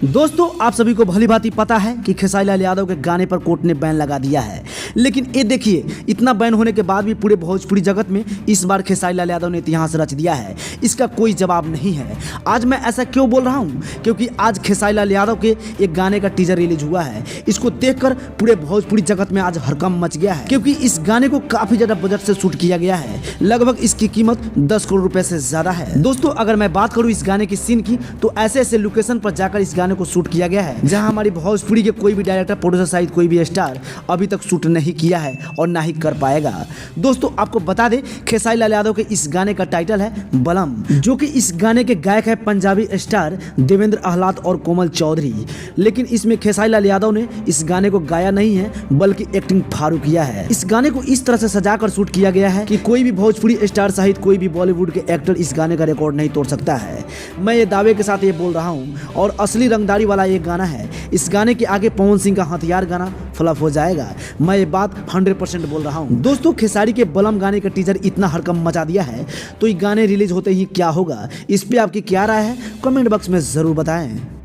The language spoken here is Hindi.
दोस्तों आप सभी को भली भांति पता है कि खेसारी लाल यादव के गाने पर कोर्ट ने बैन लगा दिया है, लेकिन ये देखिए इतना बैन होने के बाद भी पूरे भोजपुरी जगत में इस बार खेसारी लाल यादव ने इतिहास रच दिया है। इसका कोई जवाब नहीं है। आज मैं ऐसा क्यों बोल रहा हूँ? क्योंकि आज खेसारी लाल यादव के एक गाने का टीजर रिलीज हुआ है। इसको देखकर पूरे भोजपुरी जगत में आज हड़कंप मच गया है, क्योंकि इस गाने को काफी ज्यादा बजट से शूट किया गया है। लगभग इसकी कीमत 10 करोड़ रुपए से ज्यादा है। दोस्तों अगर मैं बात करूँ इस गाने की सीन की, तो ऐसे ऐसे लोकेशन पर जाकर इस गाने को शूट किया गया है जहां हमारी भोजपुरी के कोई भी डायरेक्टर, प्रोड्यूसर सहित कोई भी स्टार अभी तक शूट नहीं किया है और ना ही कर पाएगा। दोस्तों आपको बता दें खेसारी लाल यादव के इस गाने का टाइटल है बलम, जो कि इस गाने के गायक है पंजाबी स्टार देवेंद्र आहलाद और कोमल चौधरी। लेकिन इसमें खेसारी लाल यादव ने इस गाने को गाया नहीं है बल्कि एक्टिंग फारू किया है। इस गाने को इस तरह से सजाकर शूट किया गया है कि कोई भी भोजपुरी स्टार सहित कोई भी बॉलीवुड के एक्टर इस गाने का रिकॉर्ड नहीं तोड़ सकता है। मैं ये दावे के साथ ये बोल रहा हूँ, और असली रंगदारी वाला ये गाना है। इस गाने के आगे पवन सिंह का हथियार गाना फ्लॉप हो जाएगा। मैं ये बात 100% बोल रहा हूँ। दोस्तों खेसारी के बलम गाने का टीजर इतना हड़कंप मचा दिया है, तो ये गाने रिलीज होते ही क्या होगा, इस पे आपकी क्या राय है कमेंट बॉक्स में जरूर बताएं।